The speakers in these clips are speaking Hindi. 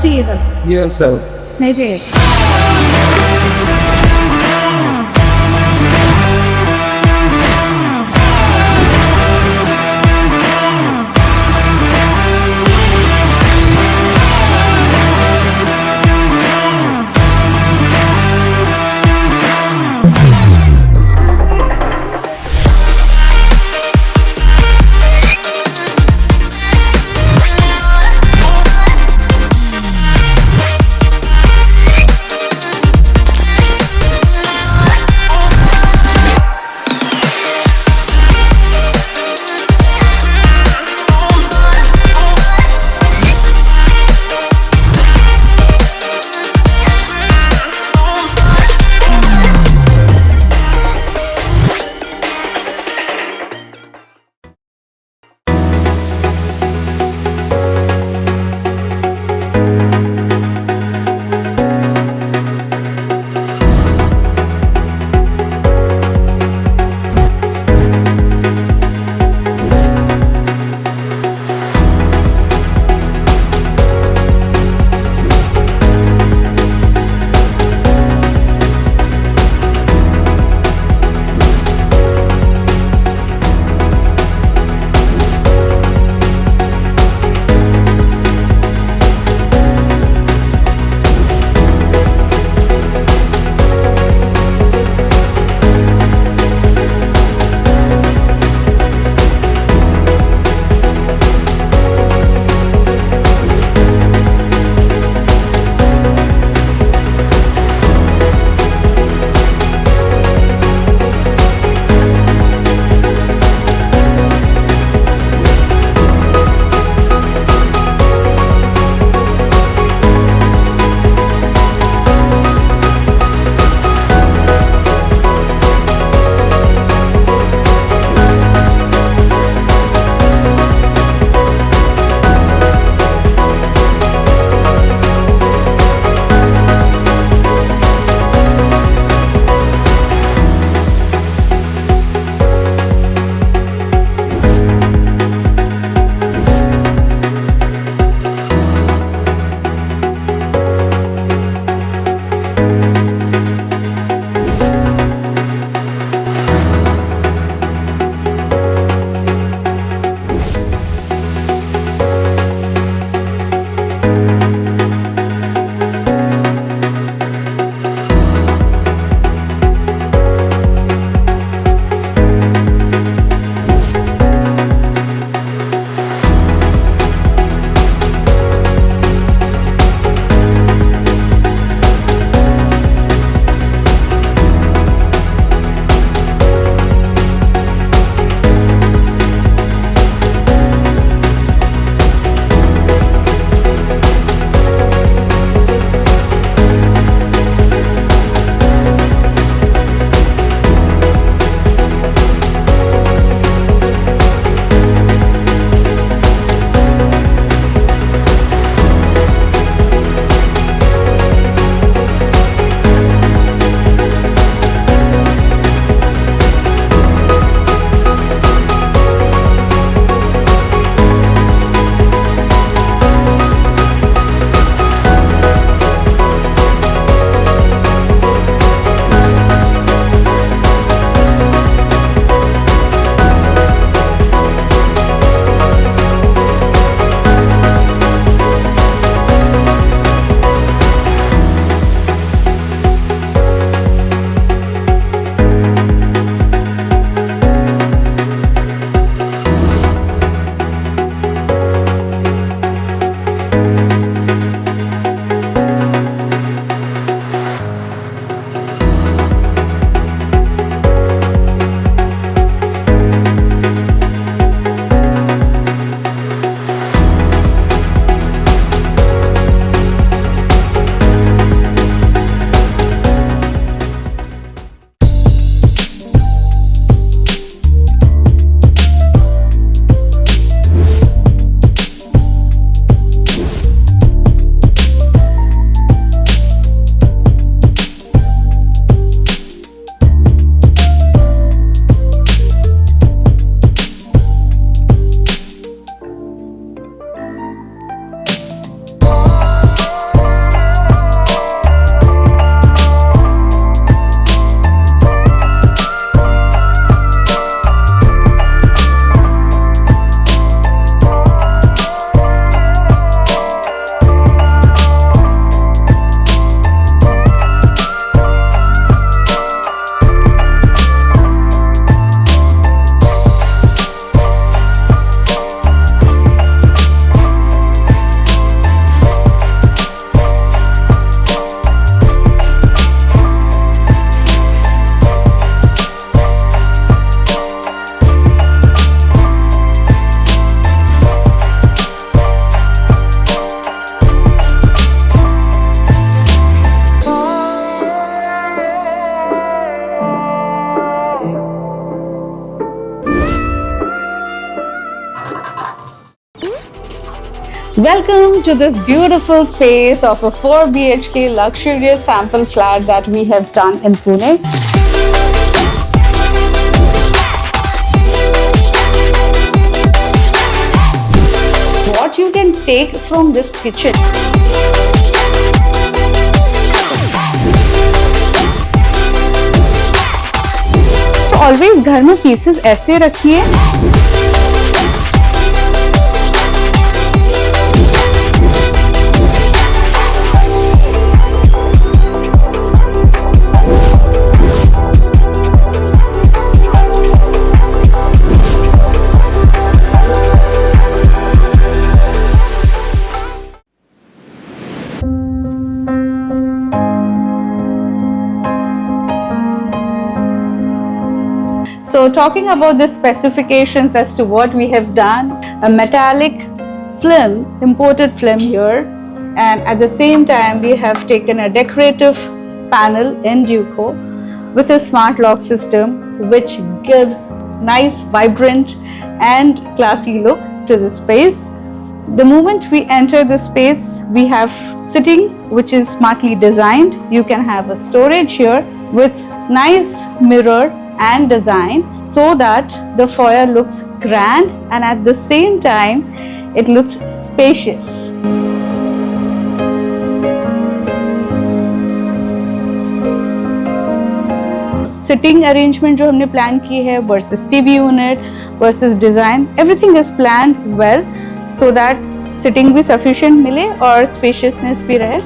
चाहिए था? ये सब नहीं चाहिए। Welcome to this beautiful space of a 4 BHK luxurious sample flat that we have done in Pune. What you can take from this kitchen? Always घर में pieces ऐसे रखिए So talking about the specifications as to what we have done, a metallic film, imported film here, and at the same time we have taken a decorative panel in Duco with a smart lock system which gives nice, vibrant and classy look to the space. The moment we enter the space, we have sitting which is smartly designed. You can have a storage here with nice mirror and design so that the foyer looks grand and at the same time it looks spacious. Sitting arrangement जो हमने plan की है versus TV unit versus design, everything is planned well so that sitting भी sufficient मिले और spaciousness भी रहे.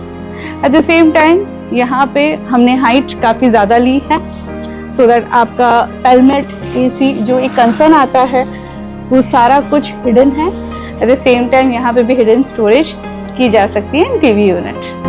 At the same time यहाँ पे हमने height काफ़ी ज़्यादा ली है so that आपका पेलमेट AC जो एक कंसर्न आता है वो सारा कुछ हिडन है. एट द सेम टाइम यहाँ पे भी हिडन स्टोरेज की जा सकती है टीवी यूनिट.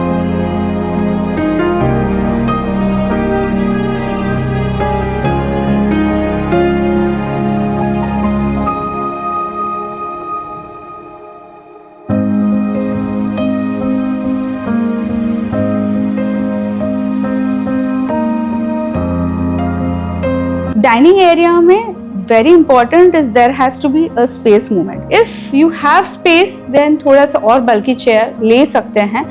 Dining area में very important is there has to be a space movement. If you have space then थोड़ा सा और bulky chair ले सकते हैं.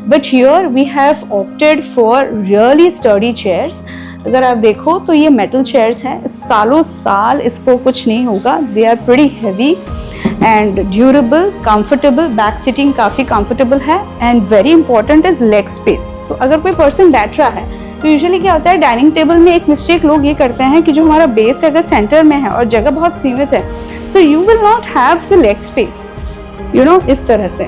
But here we have opted for really sturdy chairs. अगर आप देखो तो ये metal chairs हैं. सालों साल इसको कुछ नहीं होगा. They are pretty heavy and durable, comfortable. Back sitting काफ़ी comfortable है and very important is leg space. तो अगर कोई person बैठ रहा है तो यूजुअली क्या होता है डाइनिंग टेबल में एक मिस्टेक लोग ये करते हैं कि जो हमारा बेस है अगर सेंटर में है और जगह बहुत सीमित है so you will not have the leg space इस तरह से.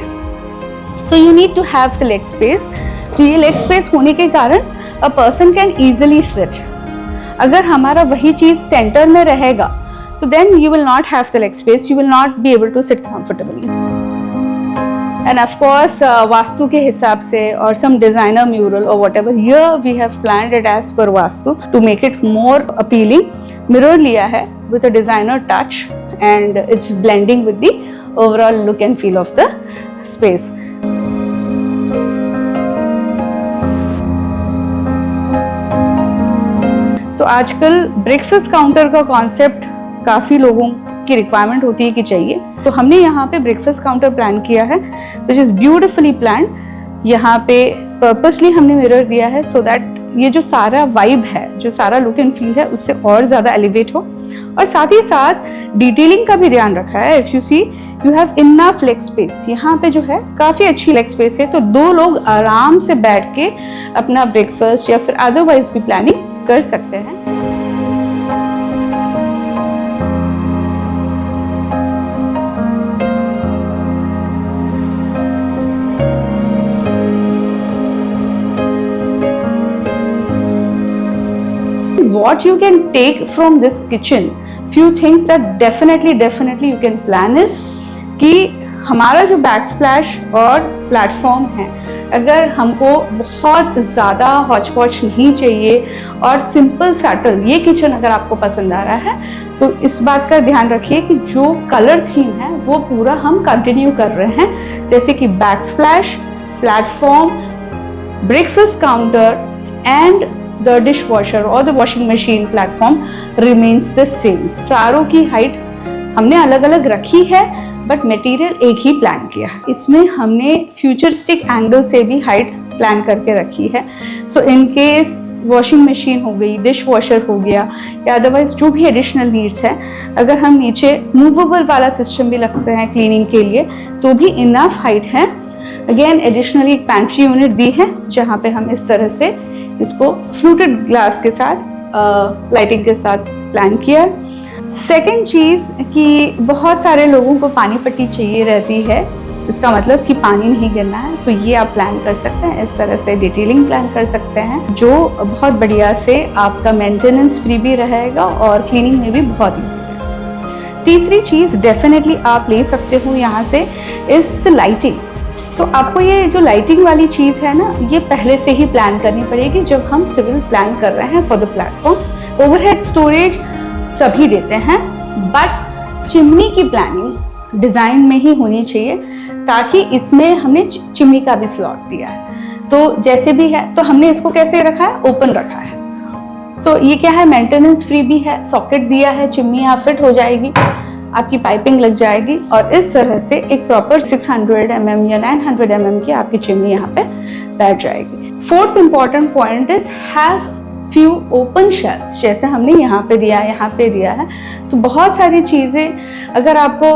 So you need to have the leg space. तो ये लेग स्पेस होने के कारण a person can easily sit. अगर हमारा वही चीज़ सेंटर में रहेगा तो then you will not have the leg space. You will not be able to sit comfortably. And of course, vastu के हिसाब से or some designer mural or whatever, here we have planned it as per vastu to make it more appealing. Mirror लिया है with a designer touch and it's blending with the overall look and feel of the space. So आजकल breakfast counter का concept काफ़ी लोगों की रिक्वायरमेंट होती है कि चाहिए. तो हमने यहाँ पे ब्रेकफास्ट काउंटर प्लान किया है विच इज़ ब्यूटिफुली प्लान. यहाँ पे पर्पसली हमने मिरर दिया है सो दैट ये जो सारा वाइब है जो सारा लुक एंड फील है उससे और ज़्यादा एलिवेट हो. और साथ ही साथ डिटेलिंग का भी ध्यान रखा है. If you see you have enough leg space. यहाँ पे जो है काफ़ी अच्छी लेग स्पेस है तो 2 लोग आराम से बैठ के अपना ब्रेकफास्ट या फिर अदरवाइज भी प्लानिंग कर सकते हैं. What you can take from this kitchen, few things that definitely you can plan is कि हमारा जो बैक स्प्लैश और प्लेटफॉर्म है अगर हमको बहुत ज़्यादा हॉच पॉच नहीं चाहिए और सिंपल सैटल ये किचन अगर आपको पसंद आ रहा है तो इस बात का ध्यान रखिए कि जो कलर थीम है वो पूरा हम कंटिन्यू कर रहे हैं. जैसे कि back splash, platform, breakfast counter and the dishwasher or the washing machine platform remains the same. सारों की हाइट हमने अलग अलग रखी है बट मटेरियल एक ही प्लान किया। इसमें हमने फ्यूचरिस्टिक एंगल से भी हाइट प्लान करके रखी है। सो इन केस वॉशिंग मशीन हो गई, डिश वॉशर हो गया, या अदरवाइज जो भी एडिशनल नीड्स है, अगर हम नीचे मूवेबल वाला सिस्टम भी रखते हैं क्लीनिंग के लिए तो भी इनफ हाइट है। अगेन एडिशनली एक पैंट्री यूनिट दी है जहाँ पे हम इस तरह से इसको फ्लूटेड ग्लास के साथ लाइटिंग के साथ प्लान किया। सेकेंड चीज़ कि बहुत सारे लोगों को पानी पट्टी चाहिए रहती है, इसका मतलब कि पानी नहीं गिरना है, तो ये आप प्लान कर सकते हैं। इस तरह से डिटेलिंग प्लान कर सकते हैं जो बहुत बढ़िया से आपका मेंटेनेंस फ्री भी रहेगा और क्लीनिंग में भी बहुत ईजी है। तीसरी चीज़ डेफिनेटली आप ले सकते हो यहाँ से इज द लाइटिंग। तो आपको ये जो लाइटिंग वाली चीज़ है ना, ये पहले से ही प्लान करनी पड़ेगी जब हम सिविल प्लान कर रहे हैं for the platform. Overhead storage सभी देते हैं, बट चिमनी की प्लानिंग डिज़ाइन में ही होनी चाहिए, ताकि इसमें हमने चिमनी का भी स्लॉट दिया है। तो जैसे भी है, तो हमने इसको कैसे रखा है, ओपन रखा है। सो ये क्या है, मेंटेनेंस फ्री भी है, सॉकेट दिया है, चिमनी यहाँ फिट हो जाएगी, आपकी पाइपिंग लग जाएगी और इस तरह से एक प्रॉपर 600 mm या 900 mm की आपकी चिमनी यहाँ पे बैठ जाएगी। Fourth important point is have few open shelves, जैसे हमने यहाँ पे दिया है। तो बहुत सारी चीज़ें अगर आपको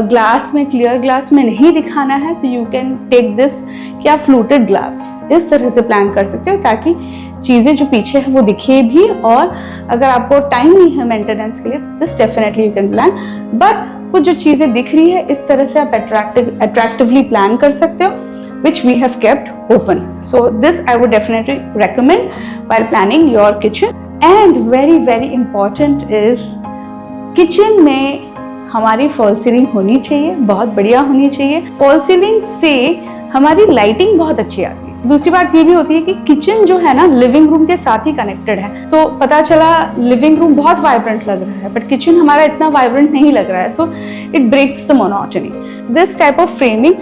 ग्लास में, क्लियर ग्लास में नहीं दिखाना है, तो यू कैन टेक दिस क्या फ्लूटेड ग्लास, इस तरह से प्लान कर सकते हो ताकि चीज़ें जो पीछे है वो दिखे भी। और अगर आपको टाइम नहीं है मेंटेनेंस के लिए तो this definitely you can plan, but वो जो चीज़ें दिख रही है इस तरह से आप अट्रैक्टिवली प्लान कर सकते हो, which we have kept open. So this I would definitely recommend while planning your kitchen. And very very important is kitchen में हमारी फॉल सीलिंग होनी चाहिए, बहुत बढ़िया होनी चाहिए। फॉल सीलिंग से हमारी लाइटिंग बहुत अच्छी आती है। दूसरी बात ये भी होती है कि किचन जो है ना लिविंग रूम के साथ ही कनेक्टेड है। सो पता चला लिविंग रूम बहुत वाइब्रेंट लग रहा है बट किचन हमारा इतना वाइब्रेंट नहीं लग रहा है, so it breaks the monotony. This type of framing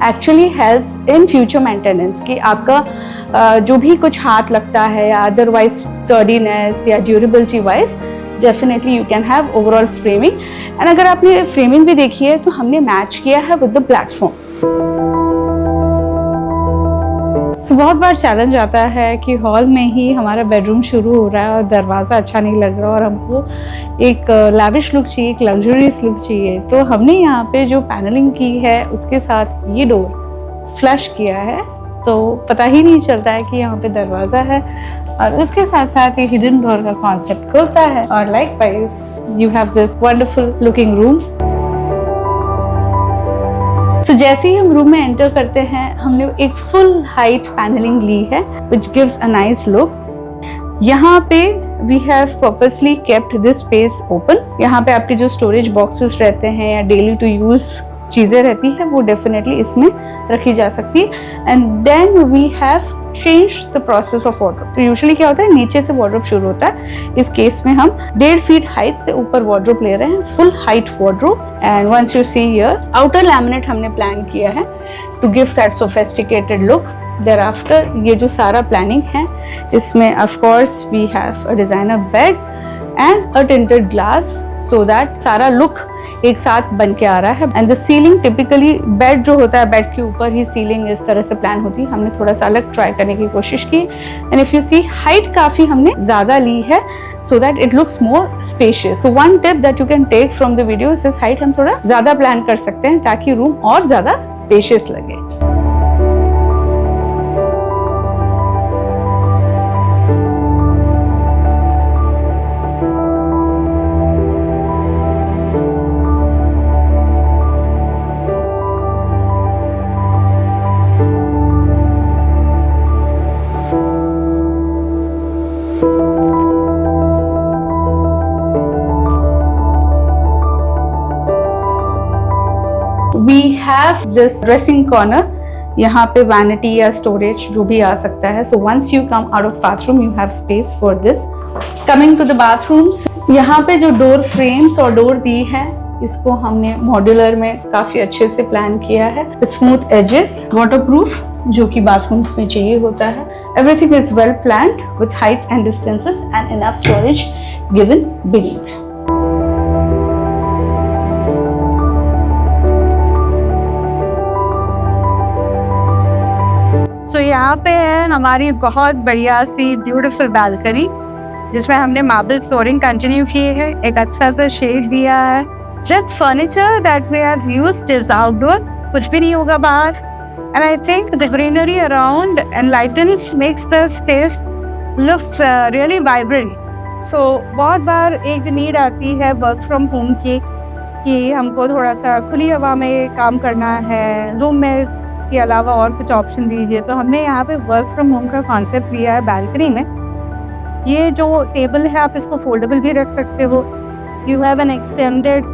actually helps in future maintenance कि आपका जो भी कुछ हाथ लगता है या अदरवाइज स्टर्डीनेस या durability wise definitely you can have overall framing. And अगर आपने फ्रेमिंग भी देखी है तो हमने मैच किया है विद द प्लेटफॉर्म। So, बहुत बार चैलेंज आता है कि हॉल में ही हमारा बेडरूम शुरू हो रहा है और दरवाज़ा अच्छा नहीं लग रहा और हमको एक लैविश लुक चाहिए, एक लग्जरियस लुक चाहिए। तो हमने यहाँ पे जो पैनलिंग की है उसके साथ ये डोर फ्लश किया है, तो पता ही नहीं चलता है कि यहाँ पे दरवाज़ा है और उसके साथ साथ ये हिडन डोर का कॉन्सेप्ट खुलता है और likewise you have this wonderful looking room. तो जैसे ही हम रूम में एंटर करते हैं हमने एक फुल हाइट पैनलिंग ली है which gives a nice look। यहाँ पे we have purposely kept this space open। यहाँ पे आपके जो स्टोरेज बॉक्सेस रहते हैं या डेली टू यूज चीज़ें रहती है वो डेफिनेटली इसमें रखी जा सकती है। And then we have change the process of wardrobe. तो यूजुअली क्या होता है, नीचे से वार्डरोब शुरू होता है, इस केस में हम 1.5 फीट हाइट से ऊपर वार्डरोब ले रहे हैं, full height wardrobe. And once you see here outer laminate हमने प्लान किया है to give that sophisticated look. thereafter ये जो सारा प्लानिंग है इसमें of course we have a designer bed and a tinted glass so that सारा लुक एक साथ बन के आ रहा है। And the ceiling typically bed जो होता है, बेड के ऊपर ही सीलिंग इस तरह से प्लान होती है, हमने थोड़ा सा अलग ट्राई करने की कोशिश की। And if you see height काफी हमने ज्यादा ली है so that it looks more spacious. So one tip that you can take from the video is this height हम थोड़ा ज्यादा प्लान कर सकते हैं ताकि रूम और ज्यादा स्पेशियस लगे। We have this dressing corner, यहाँ पे vanity या storage जो भी आ सकता है। So once you come out of bathroom, you have space for this. Coming to the bathrooms, यहाँ पे जो door frames और door दी है इसको हमने modular में काफी अच्छे से प्लान किया है with smooth edges, waterproof जो कि bathrooms में चाहिए होता है। Everything is well planned with heights and distances and enough storage given beneath. सो यहाँ पे है हमारी बहुत बढ़िया सी ब्यूटीफुल बालकनी, जिसमें हमने मार्बल फ्लोरिंग कंटिन्यू की है, एक अच्छा सा शेड दिया है। Just furniture that we have used is outdoor, कुछ भी नहीं होगा बाहर। And I think the greenery around enlightens makes the space looks really vibrant. So बहुत बार एक नीड आती है वर्क फ्रॉम होम की, कि हमको थोड़ा सा खुली हवा में काम करना है, रूम में के अलावा और कुछ ऑप्शन दीजिए। तो हमने यहाँ पे वर्क फ्रॉम होम का कॉन्सेप्ट दिया है बालकनी में। ये जो टेबल है आप इसको फोल्डेबल भी रख सकते हो। You have an extended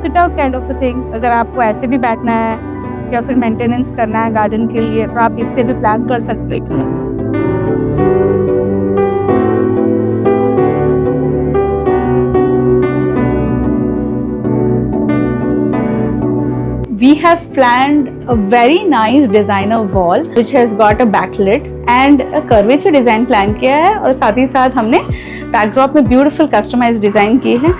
sit out kind of a thing. अगर आपको ऐसे भी बैठना है या फिर मेंटेनेंस करना है गार्डन के लिए, तो आप इससे भी प्लान कर सकते हो। We have planned a very nice designer wall which has got a backlit and a curvature design plan किया है, और साथ ही साथ हमने बैकड्रॉप में ब्यूटीफुल कस्टमाइज्ड डिजाइन किए हैं।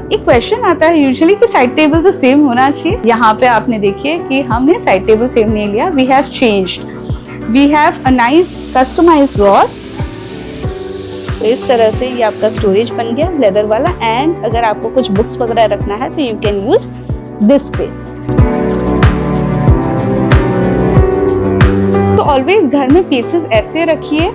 एक क्वेश्चन आता है यूजुअली कि साइड टेबल तो सेम होना चाहिए। यहाँ पे आपने देखिए कि हमने साइड टेबल सेम नहीं लिया, we have changed. We have a nice customised drawer. तो इस तरह से ये आपका स्टोरेज बन गया लेदर वाला, एंड अगर आपको कुछ बुक्स वगैरह रखना है तो you can use this space. तो ऑलवेज घर में पीसेस ऐसे रखिए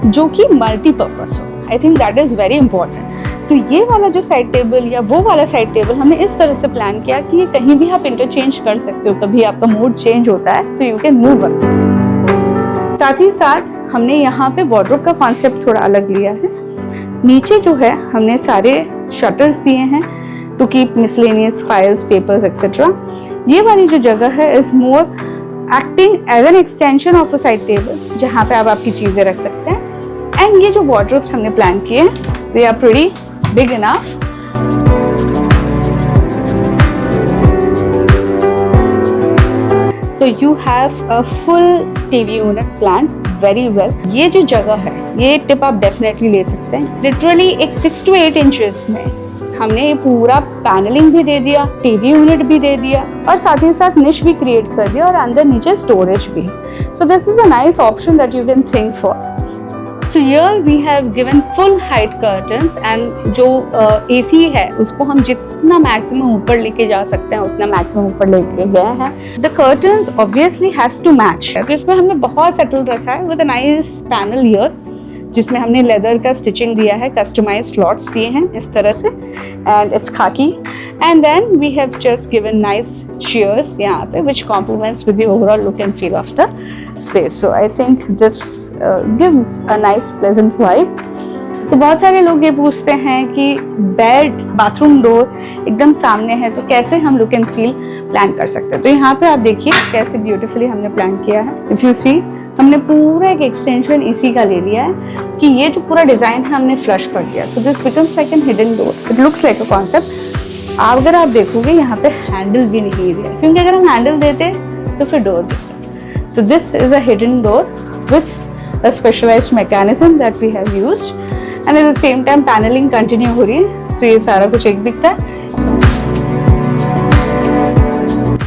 जो कि मल्टीपर्पस हो। I think that is very important. तो ये वाला जो साइड टेबल या वो वाला साइड टेबल हमने इस तरह से प्लान किया कि ये कहीं भी आप इंटरचेंज कर सकते हो। कभी आपका मूड चेंज होता है तो यू कैन मूव अप। साथ ही साथ हमने यहाँ पे वार्डरोब का कॉन्सेप्ट थोड़ा अलग लिया है। नीचे जो है हमने सारे शटर्स दिए हैं to keep miscellaneous files, papers et cetera. ये वाली जो जगह है is more acting as an extension of a side table, जहाँ पे आप आपकी चीजें रख सकते हैं। एंड ये जो वार्डरोब्स हमने प्लान किए हैं they are pretty big enough. So you have a full TV unit plan very well. ये जो जगह है ये टिप आप डेफिनेटली ले सकते हैं। लिटरली एक 6 to 8 इंचेस में हमने पूरा पैनलिंग भी दे दिया, टीवी यूनिट भी दे दिया, और साथ ही साथ निश भी क्रिएट कर दिया, और अंदर नीचे स्टोरेज भी। So this is a nice option that you can think for. So here we have given full height curtains, and जो AC है उसको हम जितना मैक्सिमम ऊपर लेके जा सकते हैं उतना मैक्सिमम ऊपर लेके गए हैं। The curtains obviously has to match। तो इसमें हमने बहुत सेटल रखा है with a nice panel here, जिसमें हमने लेदर का स्टिचिंग दिया है, कस्टमाइज्ड स्लॉट्स दिए हैं इस तरह से, and it's khaki. And then we have just given nice chairs यहाँ पे which complements with the overall look and feel of the space. So I think this gives a nice pleasant vibe. तो बहुत सारे लोग ये पूछते हैं कि बेड, बाथरूम डोर एकदम सामने है तो कैसे हम लुक एंड फील प्लान कर सकते हैं। तो यहाँ पे आप देखिए कैसे ब्यूटीफुली हमने प्लान किया है। इफ यू सी, हमने पूरा एक एक्सटेंशन इसी का ले लिया है कि ये जो पूरा डिजाइन है हमने फ्लश कर दिया। So this becomes like an hidden door, it looks like a concept. अगर आप देखोगे यहाँ पे हैंडल भी नहीं दिया, क्योंकि अगर हम हैंडल देते तो फिर डोर दिखता। तो this is a hidden door with a specialised mechanism that we have used, and at the same time panelling continue हो रही है। सो ये सारा कुछ एक दिखता है।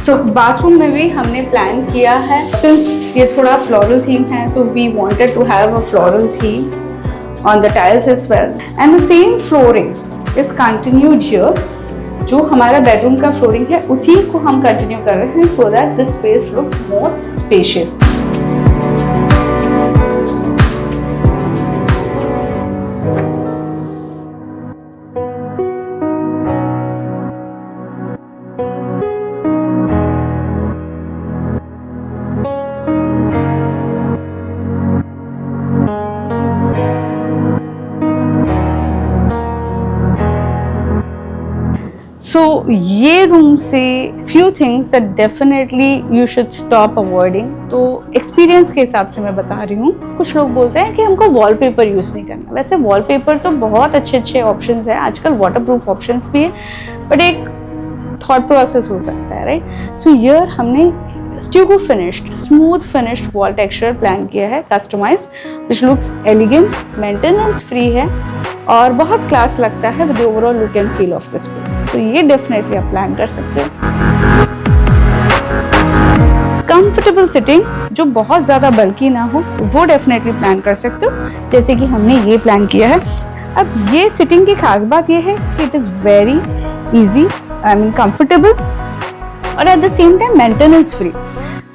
सो बाथरूम में भी हमने प्लान किया है, सिंस ये थोड़ा फ्लोरल थीम है तो we wanted to have a floral theme on the tiles as well, and the same flooring is continued here. जो हमारा बेडरूम का फ्लोरिंग है उसी को हम कंटिन्यू कर रहे हैं so that the space looks more spacious. So ये रूम से few things that definitely you should stop avoiding. तो एक्सपीरियंस के हिसाब से मैं बता रही हूँ। कुछ लोग बोलते हैं कि हमको वॉलपेपर यूज़ नहीं करना। वैसे वॉलपेपर तो बहुत अच्छे अच्छे ऑप्शंस हैं, आजकल वाटरप्रूफ ऑप्शंस भी है, बट एक थॉट प्रोसेस हो सकता है, राइट। सो हियर हमने stucco finished, smooth finished wall texture plan किया है, customised, which looks elegant, maintenance free है और बहुत क्लास लगता है with the overall look and feel of the space. तो ये डेफिनेटली आप प्लान कर सकते हो। कंफर्टेबल कंफर्टेबल सिटिंग जो बहुत ज़्यादा बल्कि ना हो वो डेफिनेटली प्लान कर सकते हो, जैसे कि हमने ये प्लान किया है। अब ये सिटिंग की खास बात ये है कि it is very easy, I mean comfortable और at the same time maintenance free.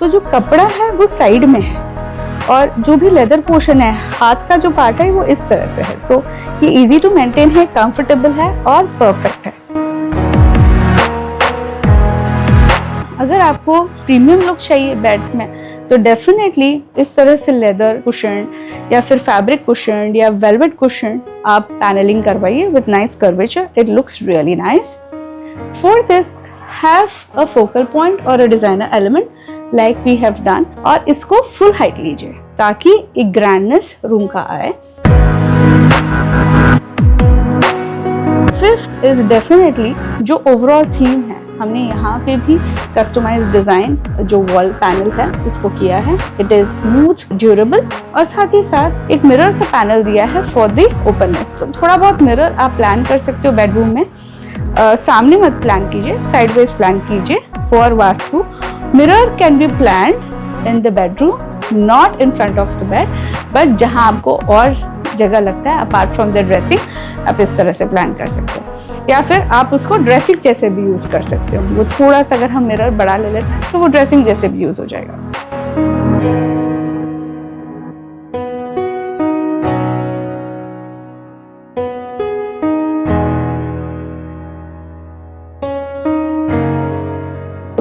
तो जो कपड़ा है वो साइड में है और जो भी लेदर पोर्शन है, हाथ का जो पार्ट है वो इस तरह से है। सो ये इजी टू मेंटेन है, कंफर्टेबल है और परफेक्ट है। अगर आपको प्रीमियम लुक चाहिए बेड्स में तो डेफिनेटली इस तरह से लेदर कुशन या फिर फैब्रिक कुशन या वेलवेट कुशन आप पैनलिंग करवाइए with nice curvature, it looks really nice. For this have a focal point और a designer element like we have done, और इसको फुल हाइट लीजिए ताकि एक ग्रैंडनेस रूम का आए। फिफ्थ इज डेफिनेटली जो ओवरऑल थीम है, हमने यहाँ पे भी कस्टमाइज्ड डिजाइन जो वॉल पैनल है इसको किया है। इट इज स्मूथ, ड्यूरेबल और साथ ही साथ एक मिरर का पैनल दिया है फॉर द ओपननेस। तो थोड़ा बहुत मिरर आप प्लान कर सकते हो बेडरूम में। सामने मत प्लान कीजिए, साइडवेज प्लान कीजिए for vastu. Mirror can be planned in the bedroom, not in front of the bed, but जहाँ आपको और जगह लगता है अपार्ट फ्रॉम द ड्रेसिंग, आप इस तरह से प्लान कर सकते हो। या फिर आप उसको ड्रेसिंग जैसे भी यूज कर सकते हो। वो थोड़ा सा अगर हम मिरर बड़ा ले लेते हैं तो वो ड्रेसिंग जैसे भी यूज हो जाएगा।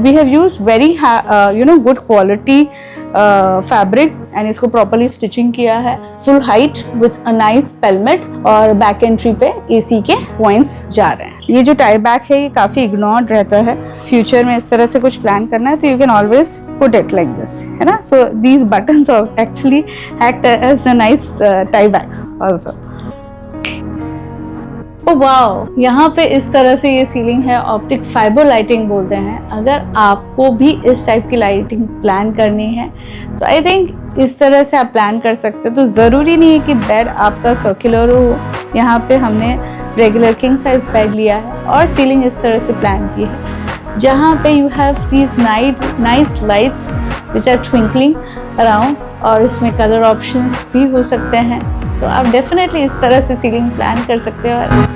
We have used very good quality fabric and इसको properly stitching किया है, full height with a nice pelmet और back entry पे AC के points जा रहे हैं। ये जो tie back है ये काफी ignored रहता है। फ्यूचर में इस तरह से कुछ प्लान करना है तो you can always put it like this, है ना? So these buttons actually act as a nice tie back also. Oh wow, यहाँ पे इस तरह से ये सीलिंग है, ऑप्टिक फाइबर लाइटिंग बोलते हैं। अगर आपको भी इस टाइप की लाइटिंग प्लान करनी है तो आई थिंक इस तरह से आप प्लान कर सकते हो। तो ज़रूरी नहीं है कि बेड आपका सर्कुलर हो। यहाँ पे हमने रेगुलर किंग साइज बेड लिया है और सीलिंग इस तरह से प्लान की है, जहाँ पे you have these nice lights which are twinkling around, और इसमें कलर ऑप्शंस भी हो सकते हैं। तो आप डेफिनेटली इस तरह से सीलिंग प्लान कर सकते हो।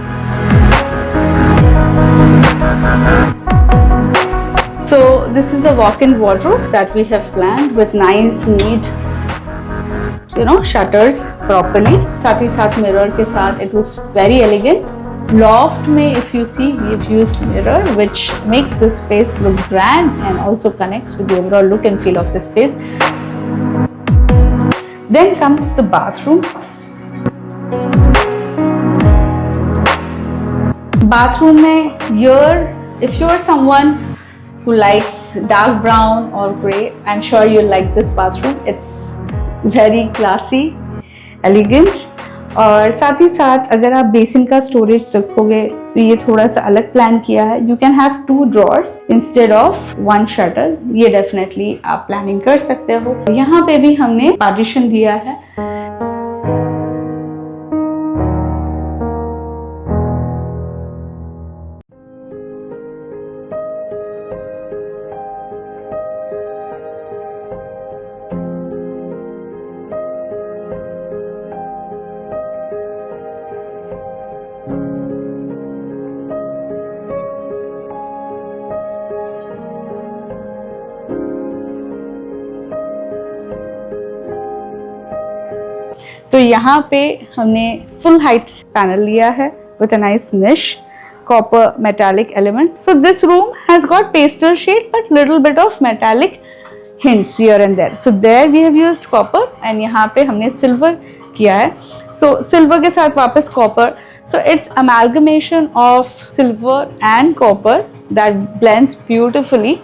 So this is a walk-in wardrobe that we have planned with nice, neat, shutters properly. साथ ही साथ mirror के साथ it looks very elegant. Loft में if you see we've used mirror which makes the space look grand and also connects with the overall look and feel of the space. Then comes the bathroom. Bathroom में if you're someone who likes dark brown or grey, I'm sure you'll like this bathroom. It's very classy, elegant, और साथ ही साथ अगर आप बेसिन का स्टोरेज देखोगे तो ये थोड़ा सा अलग प्लान किया है। You can have 2 drawers instead of 1 shutter. ये डेफिनेटली आप प्लानिंग कर सकते हो। यहाँ पे भी हमने पार्टीशन दिया है। तो यहाँ पे हमने फुल हाइट पैनल लिया है with a nice niche copper metallic element. So this room has got pastel shade but little bit of metallic hints here and there. So there we have used copper and यहाँ पे हमने silver किया है. So silver के साथ वापस copper. So it's amalgamation of silver and copper that blends beautifully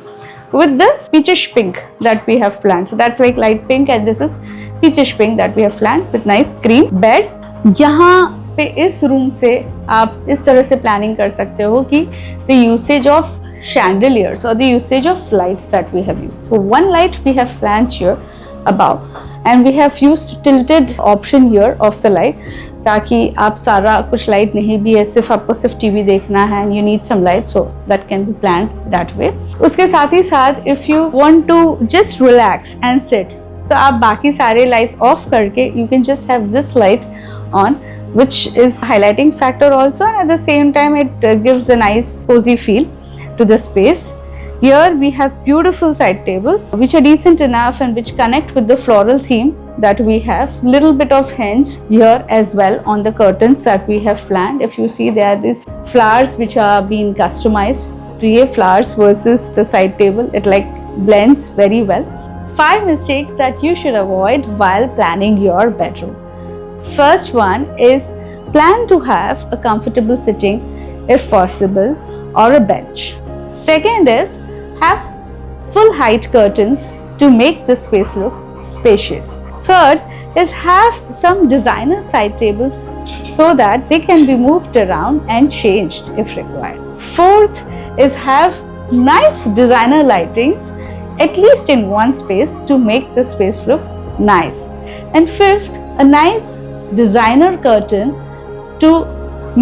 with the peachish pink that we have planned. So that's like light pink and this is peachish pink that we have planned with nice cream bed. यहाँ पे इस रूम से आप इस तरह से प्लानिंग कर सकते हो कि the usage of chandeliers or the usage of lights that we have used. So one light we have planned here above and we have used tilted option here of the light, ताकि आप सारा कुछ लाइट नहीं भी है, सिर्फ आपको सिर्फ टीवी देखना है and you need some light, so that can be planned that way. उसके साथ ही साथ if you want to just relax and sit, तो आप बाकी सारे लाइट्स ऑफ करके you can just have this light on, which is highlighting factor also, and at the same time it gives a nice cozy feel to the space. Here we have beautiful side tables which are decent enough and which connect with the floral theme that we have. Little bit of hinge here as well on the curtains that we have planned. If you see, there are these flowers which are being customized. तो ये flowers versus the side table, it like blends very well. 5 mistakes that you should avoid while planning your bedroom. First one is plan to have a comfortable sitting if possible or a bench. Second is have full height curtains to make the space look spacious. Third is have some designer side tables so that they can be moved around and changed if required. Fourth is have nice designer lightings at least in one space to make the space look nice. And fifth, a nice designer curtain to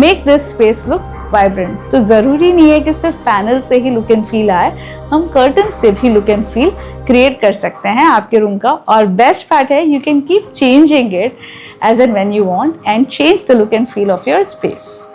make this space look vibrant. तो ज़रूरी नहीं है कि सिर्फ पैनल से ही लुक एंड फील आए, हम कर्टन से भी लुक एंड फील क्रिएट कर सकते हैं आपके रूम का। और बेस्ट पार्ट है you can keep changing it as and when you want and change the look and feel of your space.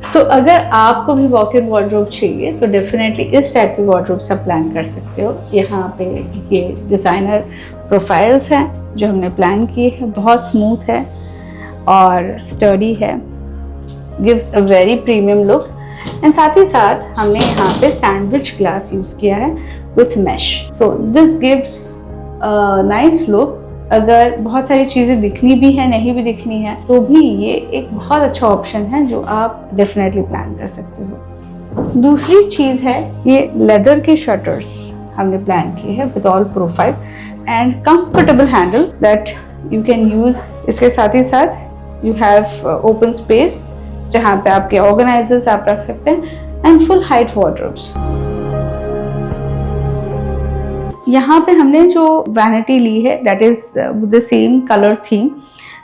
So अगर आपको भी वॉक इन वार्डरोब चाहिए तो डेफिनेटली इस टाइप की वार्डरोब आप प्लान कर सकते हो। यहाँ पे ये डिज़ाइनर प्रोफाइल्स हैं जो हमने प्लान किए हैं, बहुत स्मूथ है और स्टर्डी है, gives a very premium look. And साथ ही साथ हमने यहाँ पे सैंडविच ग्लास यूज़ किया है with mesh, so this gives a nice look. अगर बहुत सारी चीज़ें दिखनी भी है, नहीं भी दिखनी है, तो भी ये एक बहुत अच्छा ऑप्शन है जो आप डेफिनेटली प्लान कर सकते हो। दूसरी चीज़ है ये लेदर के शटर्स हमने प्लान किए हैं with all profile and comfortable handle that you can use. इसके साथ ही साथ यू हैव ओपन स्पेस जहाँ पे आपके ऑर्गेनाइजर्स आप रख सकते हैं एंड फुल हाइट वार्डरोब्स। यहाँ पे हमने जो वैनिटी ली है that is the same colour theme,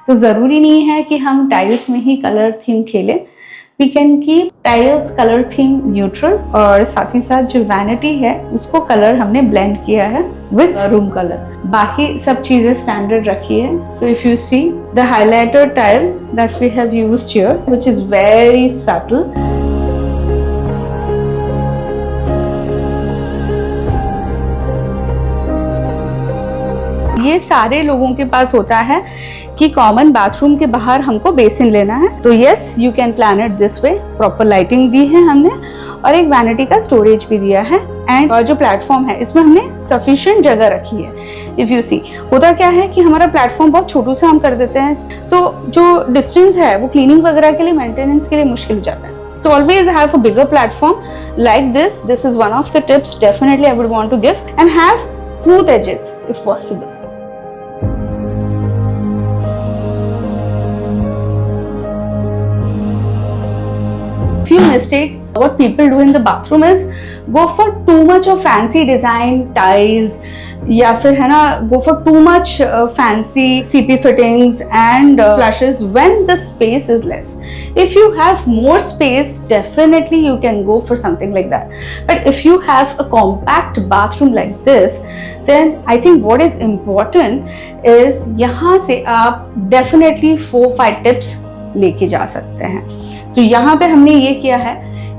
तो ज़रूरी नहीं है कि हम टाइल्स में ही कलर थीम खेलें, we can keep tiles colour theme neutral. और साथ ही साथ जो वैनिटी है उसको कलर हमने ब्लेंड किया है विद रूम कलर, बाकी सब चीज़ें स्टैंडर्ड रखी है। So if you see the highlighter tile that we have used here which is very subtle, ये सारे लोगों के पास होता है कि कॉमन बाथरूम के बाहर हमको बेसिन लेना है, तो yes you can plan it this way. Proper lighting दी है हमने और एक वैनिटी का स्टोरेज भी दिया है एंड जो प्लेटफॉर्म है इसमें हमने सफिशिएंट जगह रखी है। इफ यू सी होता क्या है कि हमारा प्लेटफॉर्म बहुत छोटू सा हम कर देते हैं, तो जो डिस्टेंस है वो क्लीनिंग वगैरह के लिए, मेंटेनेंस के लिए मुश्किल हो जाता है। So always have a bigger platform like this. This is one of the tips definitely I would want to give, and have smooth edges if possible. Few mistakes what people do in the bathroom is go for too much of fancy design tiles, या फिर है ना go for too much fancy CP fittings and flushes when the space is less. If you have more space, definitely you can go for something like that. But if you have a compact bathroom like this, then I think what is important is यहाँ से आप definitely 4-5 tips लेके जा सकते हैं। तो यहाँ पे हमने ये किया है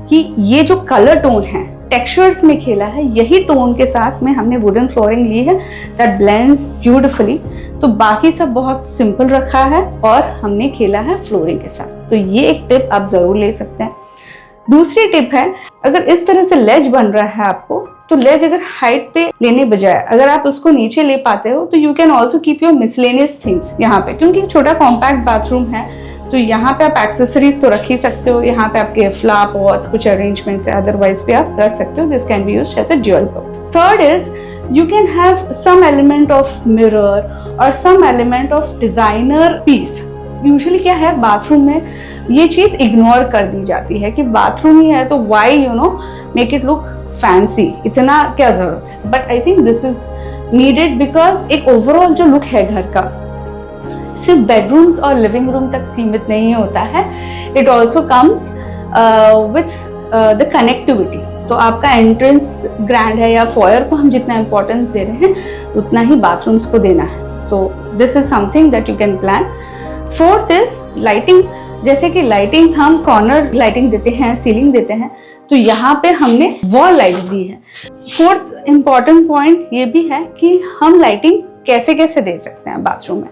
कि ये जो कलर टोन है टेक्सचर्स में खेला है, यही टोन के साथ में हमने वुडन फ्लोरिंग ली है दैट ब्लेंड्स ब्यूटिफुली। तो बाकी सब बहुत सिंपल रखा है और हमने खेला है फ्लोरिंग के साथ, तो ये एक टिप आप जरूर ले सकते हैं। दूसरी टिप है, अगर इस तरह से लेज बन रहा है आपको, तो लेज अगर हाइट पे लेने बजाय अगर आप उसको नीचे ले पाते हो तो you can also keep your miscellaneous things यहाँ पे, क्योंकि छोटा कॉम्पैक्ट बाथरूम है तो यहाँ पे आप एक्सेसरीज तो रख ही सकते हो। यहाँ पे आपके फ्लावर पॉट्स, कुछ अरेंजमेंट्स है, अदरवाइज भी आप रख सकते हो। This can be used as a dual purpose. Third is you can have some element of mirror or some element of designer piece. Usually क्या है, बाथरूम में ये चीज़ इग्नोर कर दी जाती है कि बाथरूम ही है तो why you know make it look fancy, इतना क्या ज़रूरत है. But I think this is needed because एक ओवरऑल जो लुक है घर का सिर्फ बेडरूम्स और लिविंग रूम तक सीमित नहीं होता है. It also comes with the connectivity. तो आपका एंट्रेंस ग्रैंड है या फॉयर को हम जितना इंपॉर्टेंस दे रहे हैं उतना ही बाथरूम्स को देना है. So this is something that you can plan. Fourth is lighting. जैसे कि लाइटिंग हम कॉर्नर लाइटिंग देते हैं, सीलिंग देते हैं, तो यहाँ पे हमने वॉल लाइट दी है. फोर्थ इम्पॉर्टेंट पॉइंट ये भी है कि हम लाइटिंग कैसे कैसे दे सकते हैं बाथरूम में.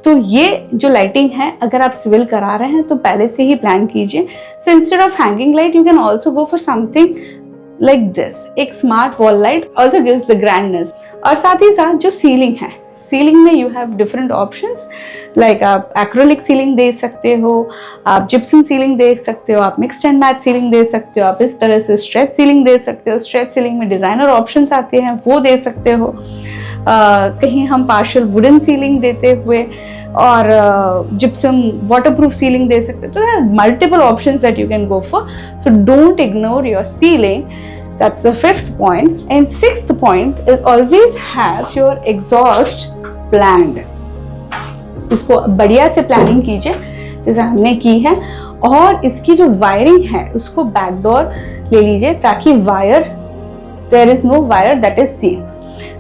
तो ये जो लाइटिंग है अगर आप सिविल करा रहे हैं तो पहले से ही प्लान कीजिए. So instead of hanging light you can also go for something like this. एक smart wall light also gives the grandness. और साथ ही साथ जो सीलिंग है, सीलिंग में you have different options. Like आप एक्रेलिक सीलिंग दे सकते हो, आप जिप्सम सीलिंग दे सकते हो, आप मिक्स्ड एंड मैच सीलिंग दे सकते हो, आप इस तरह से स्ट्रेच सीलिंग दे सकते हो. स्ट्रेच सीलिंग में डिजाइनर ऑप्शंस आते हैं वो दे सकते हो. कहीं हम पार्शियल वुडन सीलिंग देते हुए और जिप्सम वाटरप्रूफ सीलिंग दे सकते हो. तो there are multiple options that you can go for. So don't ignore your ceiling. That's the fifth point. And sixth point is always have your exhaust planned. इसको बढ़िया से प्लानिंग कीजिए जैसे हमने की है. और इसकी जो वायरिंग है उसको बैकडोर ले लीजिए ताकि wire there is no wire that is seen.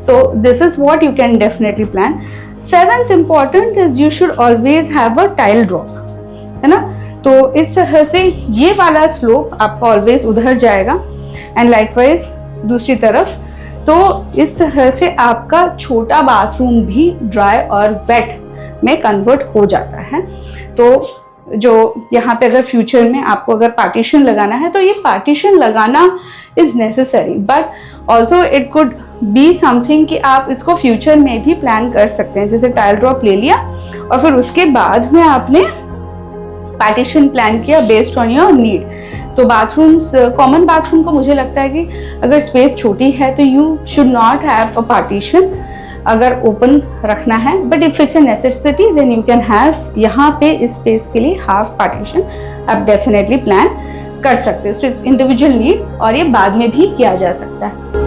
So this is what you can definitely plan. Seventh important is you should always have a tile drop, है ना. तो इस तरह से ये वाला स्लोप आपका ऑलवेज उधर जाएगा एंड लाइकवाइज दूसरी तरफ. तो इस तरह से आपका छोटा बाथरूम भी ड्राई और वेट में कन्वर्ट हो जाता है. तो जो यहाँ पे अगर फ्यूचर में आपको अगर पार्टीशन लगाना है तो ये पार्टीशन लगाना is necessary, but also it could be something कि आप इसको फ्यूचर में भी प्लान कर सकते हैं. जैसे टाइल ड्रॉप ले लिया और फिर उसके बाद में आपने पार्टीशन प्लान किया बेस्ड ऑन योर नीड. तो बाथरूम्स, कॉमन बाथरूम को मुझे लगता है कि अगर स्पेस छोटी है तो you should not have a partition अगर ओपन रखना है. But if it's a necessity then you can have यहाँ पे इस स्पेस के लिए हाफ पार्टीशन आप डेफिनेटली प्लान कर सकते हो. सो इट्स इंडिविजुअल नीड और ये बाद में भी किया जा सकता है.